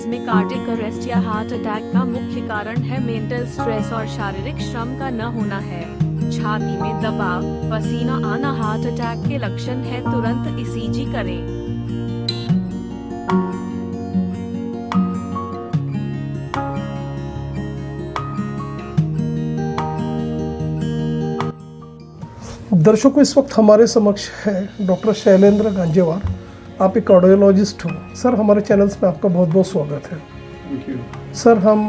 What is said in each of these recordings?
Youngsters में cardiac arrest या heart attack का मुख्य कारण है मेंटल स्ट्रेस और शारीरिक श्रम का न होना है। छाती में दबाव, पसीना आना हार्ट अटैक के लक्षण है, तुरंत ईसीजी करें। दर्शकों, इस वक्त हमारे समक्ष है डॉक्टर शैलेंद्र गांजेवार। आप एक कार्डियोलॉजिस्ट हो। सर, हमारे चैनल्स में आपका बहुत बहुत स्वागत है। Thank you. सर, हम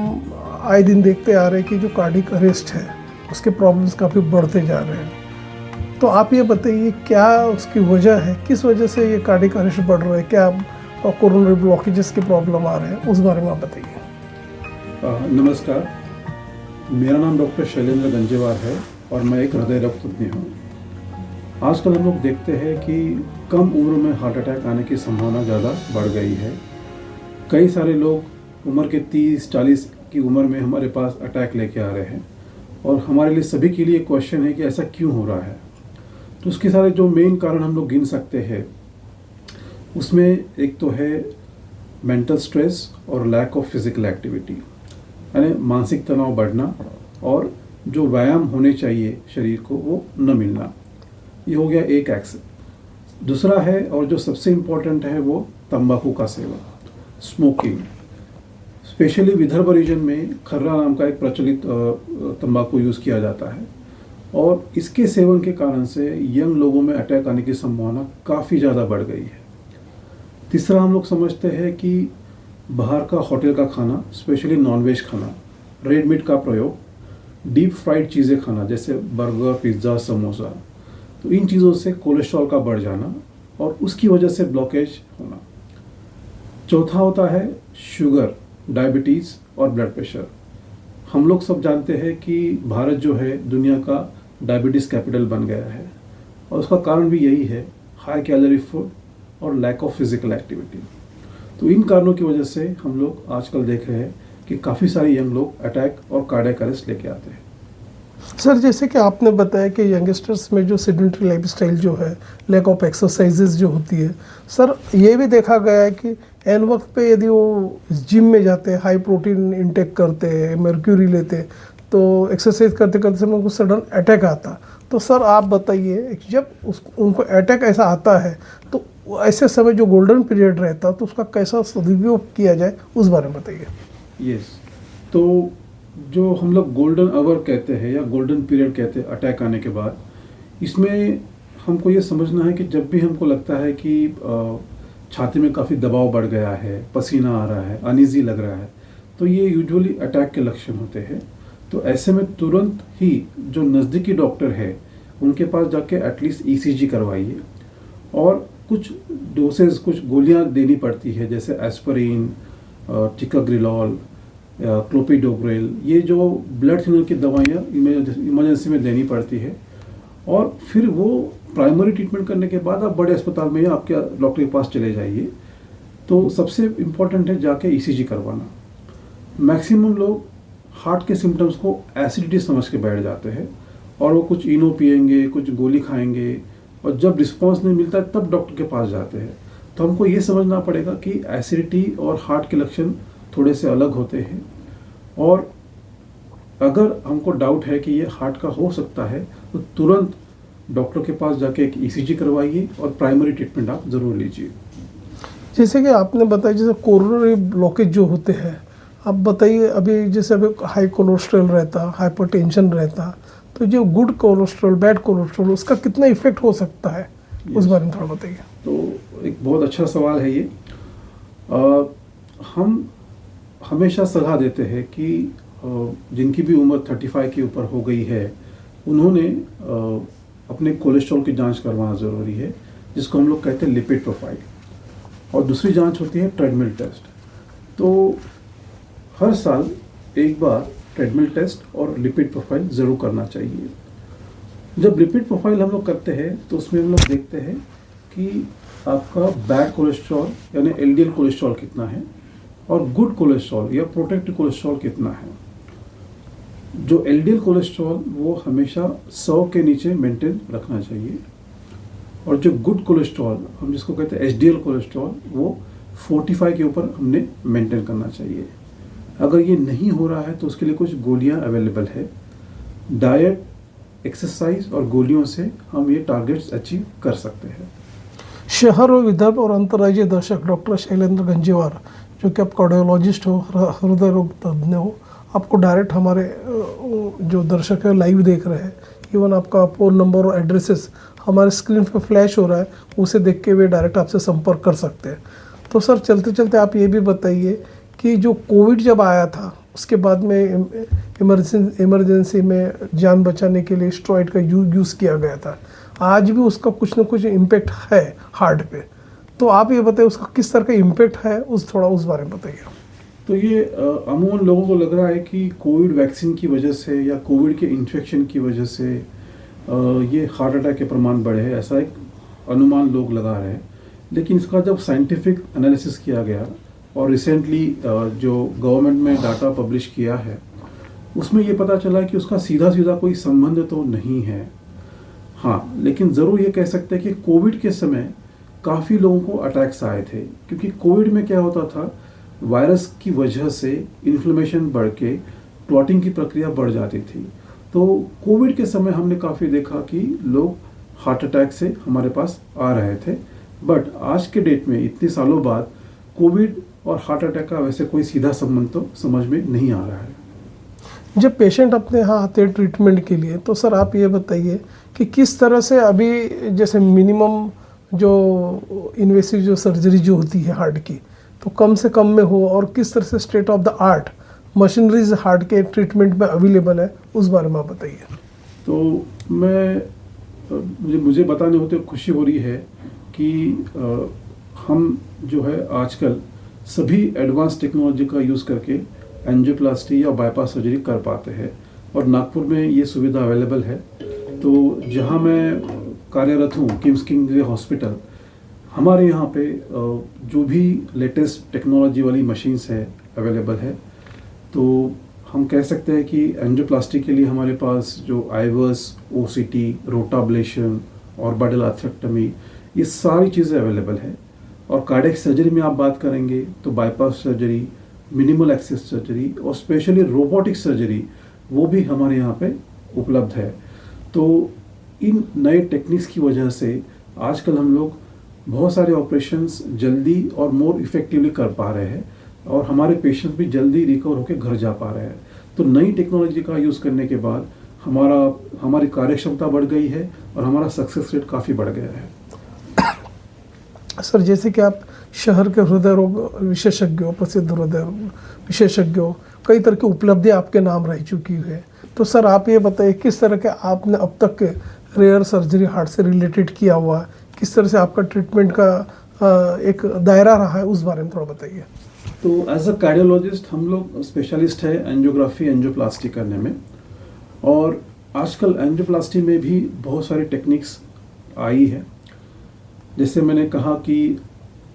आए दिन देखते आ रहे हैं कि जो कार्डियक अरेस्ट है उसके प्रॉब्लम्स काफ़ी बढ़ते जा रहे हैं। तो आप ये बताइए, क्या उसकी वजह है, किस वजह से ये कार्डियक अरेस्ट बढ़ रहे हैं? क्या कोरोनरी ब्लॉकेजेस की प्रॉब्लम आ रहे हैं? उस बारे में आप बताइए। नमस्कार, मेरा नाम डॉक्टर शैलेंद्र गांजेवार है और मैं एक हृदय रोग तज्ञ हूँ। आजकल हम लोग देखते हैं कि कम उम्र में हार्ट अटैक आने की संभावना ज़्यादा बढ़ गई है। कई सारे लोग उम्र के 30-40 की उम्र में हमारे पास अटैक लेके आ रहे हैं और हमारे लिए सभी के लिए क्वेश्चन है कि ऐसा क्यों हो रहा है। तो उसके सारे जो मेन कारण हम लोग गिन सकते हैं, उसमें एक तो है मेंटल स्ट्रेस और लैक ऑफ फिजिकल एक्टिविटी, यानी मानसिक तनाव बढ़ना और जो व्यायाम होने चाहिए शरीर को वो न मिलना। ये हो गया एक एक्स। दूसरा है, और जो सबसे इम्पोर्टेंट है, वो तंबाकू का सेवन, स्मोकिंग। स्पेशली विदर्भ रीजन में खर्रा नाम का एक प्रचलित तंबाकू यूज़ किया जाता है और इसके सेवन के कारण से यंग लोगों में अटैक आने की संभावना काफ़ी ज़्यादा बढ़ गई है। तीसरा, हम लोग समझते हैं कि बाहर का होटल का खाना, स्पेशली नॉनवेज खाना, रेड मीट का प्रयोग, डीप फ्राइड चीज़ें खाना जैसे बर्गर, पिज़्ज़ा, समोसा, तो इन चीज़ों से कोलेस्ट्रॉल का बढ़ जाना और उसकी वजह से ब्लॉकेज होना। चौथा होता है शुगर, डायबिटीज़ और ब्लड प्रेशर। हम लोग सब जानते हैं कि भारत जो है दुनिया का डायबिटीज़ कैपिटल बन गया है और उसका कारण भी यही है, हाई कैलोरी फूड और लैक ऑफ फिजिकल एक्टिविटी। तो इन कारणों की वजह से हम लोग आजकल देख रहे हैं कि काफ़ी सारे यंग लोग अटैक और कार्डियक अरेस्ट लेके आते हैं। सर, जैसे कि आपने बताया कि यंगस्टर्स में जो सेडेंटरी लाइफस्टाइल जो है, लैक ऑफ एक्सरसाइजेज जो होती है, सर ये भी देखा गया है कि एन वक्त पे यदि वो जिम में जाते हैं, हाई प्रोटीन इंटेक करते हैं, मर्क्यूरी लेते हैं, तो एक्सरसाइज करते करते समय उनको सडन अटैक आता। तो सर आप बताइए, जब उनको अटैक ऐसा आता है तो ऐसे समय जो गोल्डन पीरियड रहता तो उसका कैसा सदुपयोग किया जाए, उस बारे में बताइए। यस, तो जो हम लोग गोल्डन आवर कहते हैं या गोल्डन पीरियड कहते हैं अटैक आने के बाद, इसमें हमको ये समझना है कि जब भी हमको लगता है कि छाती में काफ़ी दबाव बढ़ गया है, पसीना आ रहा है, अनईजी लग रहा है, तो ये यूजुअली अटैक के लक्षण होते हैं। तो ऐसे में तुरंत ही जो नज़दीकी डॉक्टर है उनके पास जाके एटलीस्ट ईसीजी करवाइए और कुछ डोसेज, कुछ गोलियां देनी पड़ती है जैसे एस्पिरिन, टिकाग्रिलोल, क्लोपिडोग्रेल, ये जो ब्लड थिनर की दवाइयाँ इमरजेंसी में देनी पड़ती है। और फिर वो प्राइमरी ट्रीटमेंट करने के बाद आप बड़े अस्पताल में या आपके डॉक्टर के पास चले जाइए। तो सबसे इम्पोर्टेंट है जाके ईसीजी करवाना। मैक्सिमम लोग हार्ट के सिम्टम्स को एसिडिटी समझ के बैठ जाते हैं और वो कुछ इनो पिएंगे, कुछ गोली खाएंगे और जब रिस्पॉन्स नहीं मिलता है तब डॉक्टर के पास जाते हैं। तो हमको ये समझना पड़ेगा कि एसिडिटी और हार्ट के लक्षण थोड़े से अलग होते हैं और अगर हमको डाउट है कि ये हार्ट का हो सकता है तो तुरंत डॉक्टर के पास जाके एक ईसीजी करवाइए और प्राइमरी ट्रीटमेंट आप ज़रूर लीजिए। जैसे कि आपने बताया, जैसे कोरोनरी ब्लॉकेज जो होते हैं, आप बताइए, अभी जैसे अभी हाई कोलेस्ट्रॉल रहता, हाइपरटेंशन रहता, तो जो गुड कोलेस्ट्रॉल, बैड कोलेस्ट्रॉल, उसका कितना इफेक्ट हो सकता है, उस बारे में थोड़ा बताइए। तो एक बहुत अच्छा सवाल है ये। हम हमेशा सलाह देते हैं कि जिनकी भी उम्र 35 के ऊपर हो गई है उन्होंने अपने कोलेस्ट्रॉल की जांच करवाना ज़रूरी है, जिसको हम लोग कहते हैं लिपिड प्रोफाइल। और दूसरी जांच होती है ट्रेडमिल टेस्ट। तो हर साल एक बार ट्रेडमिल टेस्ट और लिपिड प्रोफाइल ज़रूर करना चाहिए। जब लिपिड प्रोफाइल हम लोग करते हैं तो उसमें हम लोग देखते हैं कि आपका बैड कोलेस्ट्रॉल यानी एलडीएल कोलेस्ट्रॉल कितना है और गुड कोलेस्ट्रॉल या प्रोटेक्टिव कोलेस्ट्रॉल कितना है। जो एलडीएल कोलेस्ट्रॉल वो हमेशा 100 के नीचे मेंटेन रखना चाहिए और जो गुड कोलेस्ट्रॉल, हम जिसको कहते हैं एचडीएल कोलेस्ट्रॉल, वो 45 के ऊपर हमने मेंटेन करना चाहिए। अगर ये नहीं हो रहा है तो उसके लिए कुछ गोलियां अवेलेबल है। डाइट, एक्सरसाइज और गोलियों से हम ये टारगेट्स अचीव कर सकते हैं। शहर और विदर्भ और अंतर्राज्यीय दर्शक डॉक्टर शैलेंद्र गंजेवार, जो कि आप कार्डियोलॉजिस्ट हो, हृदय रोग तज्ञ हो, आपको डायरेक्ट हमारे जो दर्शक है लाइव देख रहे हैं। इवन आपका फ़ोन नंबर और एड्रेसेस हमारे स्क्रीन पे फ्लैश हो रहा है, उसे देख के वे डायरेक्ट आपसे संपर्क कर सकते हैं। तो सर चलते चलते आप ये भी बताइए कि जो कोविड जब आया था उसके बाद में इमरजेंसी में जान बचाने के लिए स्टेरॉइड का यूज़ किया गया था। आज भी उसका कुछ ना कुछ इम्पेक्ट है हार्ट पे। तो आप ये बताइए उसका किस तरह का इम्पेक्ट है, थोड़ा उस बारे में बताइए। तो ये अमूमन लोगों को लग रहा है कि कोविड वैक्सीन की वजह से या कोविड के इन्फेक्शन की वजह से ये हार्ट अटैक के प्रमाण बढ़े हैं, ऐसा एक अनुमान लोग लगा रहे हैं। लेकिन इसका जब साइंटिफिक एनालिसिस किया गया और रिसेंटली जो गवर्नमेंट में डाटा पब्लिश किया है, उसमें ये पता चला कि उसका सीधा सीधा कोई संबंध तो नहीं है। हाँ, लेकिन ज़रूर ये कह सकते हैं कि कोविड के समय काफ़ी लोगों को अटैक्स आए थे, क्योंकि कोविड में क्या होता था, वायरस की वजह से इन्फ्लेमेशन बढ़ के क्लॉटिंग की प्रक्रिया बढ़ जाती थी। तो कोविड के समय हमने काफ़ी देखा कि लोग हार्ट अटैक से हमारे पास आ रहे थे। बट आज के डेट में इतने सालों बाद कोविड और हार्ट अटैक का वैसे कोई सीधा संबंध तो समझ में नहीं आ रहा है। जब पेशेंट अपने यहाँ आते हैं ट्रीटमेंट के लिए, तो सर आप ये बताइए कि किस तरह से अभी जैसे मिनिमम जो इन्वेसिव जो सर्जरी जो होती है हार्ट की, तो कम से कम में हो, और किस तरह से state of the art machineries heart के ट्रीटमेंट में अवेलेबल है, उस बारे में आप बताइए। तो मुझे बताने होते खुशी हो रही है कि हम जो है आजकल सभी एडवांस टेक्नोलॉजी का यूज़ करके एंजियोप्लास्टी या बाईपास सर्जरी कर पाते हैं, और नागपुर में ये सुविधा अवेलेबल है। तो जहाँ मैं कार्यरत हूँ, किम्स किंग हॉस्पिटल, हमारे यहाँ पे जो भी लेटेस्ट टेक्नोलॉजी वाली मशीन्स है अवेलेबल है। तो हम कह सकते हैं कि एंजियोप्लास्टी के लिए हमारे पास जो आईवर्स, ओसीटी, रोटाब्लेशन और बडल आर्थरेक्टमी, ये सारी चीज़ें अवेलेबल है। और कार्डियक सर्जरी में आप बात करेंगे तो bypass surgery, minimal access surgery और स्पेशली रोबोटिक सर्जरी, वो भी हमारे यहाँ पे उपलब्ध है। तो इन नए टेक्निक्स की वजह से आजकल हम लोग बहुत सारे ऑपरेशंस जल्दी और मोर इफेक्टिवली कर पा रहे हैं, और हमारे पेशेंट्स भी जल्दी रिकवर होकर घर जा पा रहे हैं। तो नई टेक्नोलॉजी का यूज़ करने के बाद हमारी कार्यक्षमता बढ़ गई है और हमारा सक्सेस रेट काफ़ी बढ़ गया है। सर जैसे कि आप शहर के हृदय रोग विशेषज्ञ हो, प्रसिद्ध हृदय रोग विशेषज्ञ हो, कई तरह की उपलब्धि आपके नाम रह चुकी है। तो सर आप ये बताइए किस तरह के आपने अब तक के रेयर सर्जरी हार्ट से रिलेटेड किया हुआ है, किस तरह से आपका ट्रीटमेंट का एक दायरा रहा है, उस बारे में थोड़ा बताइए। तो एज अ कार्डियोलॉजिस्ट हम लोग स्पेशलिस्ट है एंजियोग्राफी, एंजियोप्लास्टी करने में। और आजकल एंजियोप्लास्टी में भी बहुत सारी टेक्निक्स आई है। जैसे मैंने कहा कि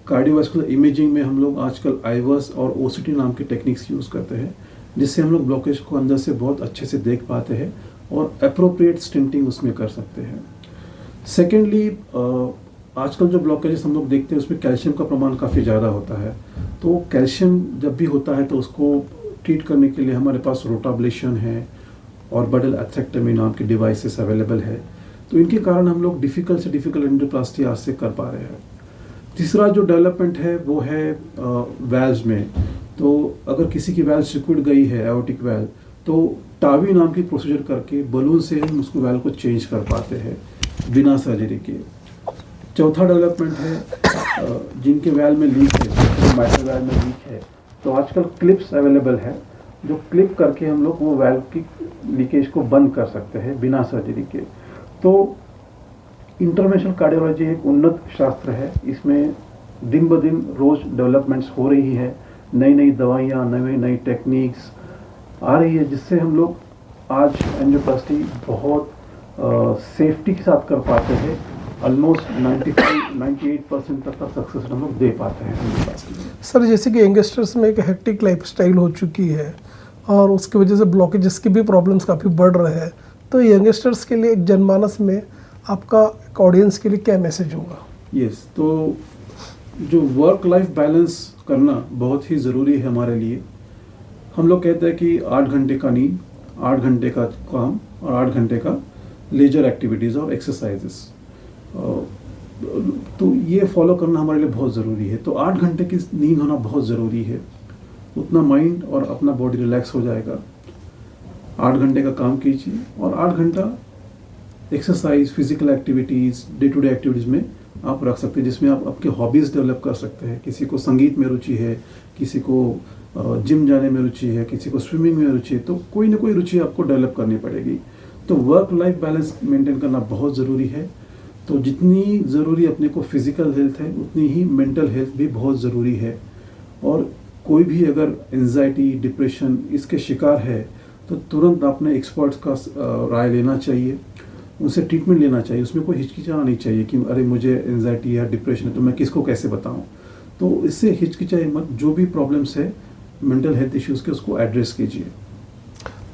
कार्डियोवास्कुलर इमेजिंग में हम लोग आजकल आईवर्स और ओसीटी नाम की टेक्निक्स यूज़ करते हैं, जिससे हम लोग ब्लॉकेज को अंदर से बहुत अच्छे से देख पाते हैं और अप्रोप्रिएट स्टिंटिंग उसमें कर सकते हैं। सेकेंडली, आजकल जो ब्लॉकेजेस हम लोग देखते हैं उसमें कैल्शियम का प्रमाण काफ़ी ज़्यादा होता है। तो कैल्शियम जब भी होता है तो उसको ट्रीट करने के लिए हमारे पास रोटाब्लेशन है और बडल आर्थरेक्टमी नाम की डिवाइसेस अवेलेबल है। तो इनके कारण हम लोग डिफ़िकल्ट से डिफ़िकल्ट एंजियोप्लास्टी आज से कर पा रहे हैं। तीसरा जो डेवलपमेंट है वो है वैल्व्स में। तो अगर किसी की वैल्व सिकुड़ गई है, एओर्टिक वैल्व, तो टावी नाम की प्रोसीजर करके बलून से हम उसको वैल्व को चेंज कर पाते हैं बिना सर्जरी के। चौथा डेवलपमेंट है जिनके वैल्व में लीक है, माइट्रल वैल्व में लीक है, तो आजकल क्लिप्स अवेलेबल है जो क्लिप करके हम लोग वो वैल्व की लीकेज को बंद कर सकते हैं बिना सर्जरी के। तो इंटरवेंशनल कार्डियोलॉजी एक उन्नत शास्त्र है, इसमें दिन ब दिन रोज डेवलपमेंट्स हो रही है, नई नई दवाइयाँ, नई टेक्निक्स आ रही है, जिससे हम लोग आज एंजियोप्लास्टी बहुत सेफ्टी के साथ कर पाते हैं। ऑलमोस्ट 95-98% तक का सक्सेस हम लोग दे पाते हैं। सर जैसे कि यंगस्टर्स में एक हेक्टिक लाइफस्टाइल हो चुकी है और उसकी वजह से ब्लॉकेजेस की भी प्रॉब्लम्स काफ़ी बढ़ रहे हैं, तो यंगस्टर्स के लिए एक जनमानस में आपका एक ऑडियंस के लिए क्या मैसेज होगा? यस, तो जो वर्क लाइफ बैलेंस करना बहुत ही ज़रूरी है हमारे लिए। हम लोग कहते हैं कि 8 घंटे का नींद, 8 घंटे का काम और 8 घंटे का लेजर एक्टिविटीज़ और एक्सरसाइजेस, तो ये फॉलो करना हमारे लिए बहुत ज़रूरी है। तो 8 घंटे की नींद होना बहुत ज़रूरी है, उतना माइंड और अपना बॉडी रिलैक्स हो जाएगा। 8 घंटे का काम कीजिए और 8 घंटा exercise, physical activities, day to day activities में आप रख सकते हैं, जिसमें आप आपके हॉबीज़ डेवलप कर सकते हैं। किसी को संगीत में रुचि है, किसी को जिम जाने में रुचि है, किसी को स्विमिंग में रुचि है, तो कोई ना कोई रुचि आपको डेवलप करनी पड़ेगी। तो वर्क लाइफ बैलेंस मेंटेन करना बहुत ज़रूरी है। तो जितनी ज़रूरी अपने को फिज़िकल हेल्थ है, उतनी ही मेंटल हेल्थ भी बहुत ज़रूरी है। और कोई भी अगर एंजाइटी, डिप्रेशन इसके शिकार है तो तुरंत अपने एक्सपर्ट्स का राय लेना चाहिए, उनसे ट्रीटमेंट लेना चाहिए। उसमें कोई हिचकिचाना नहीं चाहिए कि अरे मुझे एंजाइटी या डिप्रेशन है तो मैं किसको कैसे बताऊं। तो इससे हिचकिचाए मत, जो भी प्रॉब्लम्स है मेंटल हेल्थ इश्यूज़ के, उसको एड्रेस कीजिए।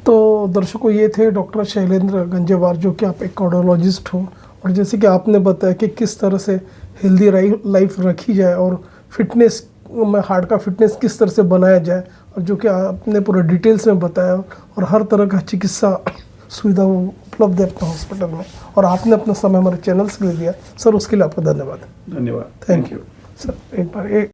तो दर्शकों, ये थे डॉक्टर शैलेंद्र गंजेवार, जो कि आप एक कार्डियोलॉजिस्ट हो, और जैसे कि आपने बताया कि किस तरह से हेल्दी लाइफ रखी जाए और फिटनेस में हार्ट का फिटनेस किस तरह से बनाया जाए, और जो कि आपने पूरा डिटेल्स में बताया, और हर तरह का चिकित्सा सुविधा उपलब्ध है अपने हॉस्पिटल में, और आपने अपना समय हमारे चैनल के लिए दिया सर, उसके लिए आपका धन्यवाद। धन्यवाद। Thank you sir. एक बार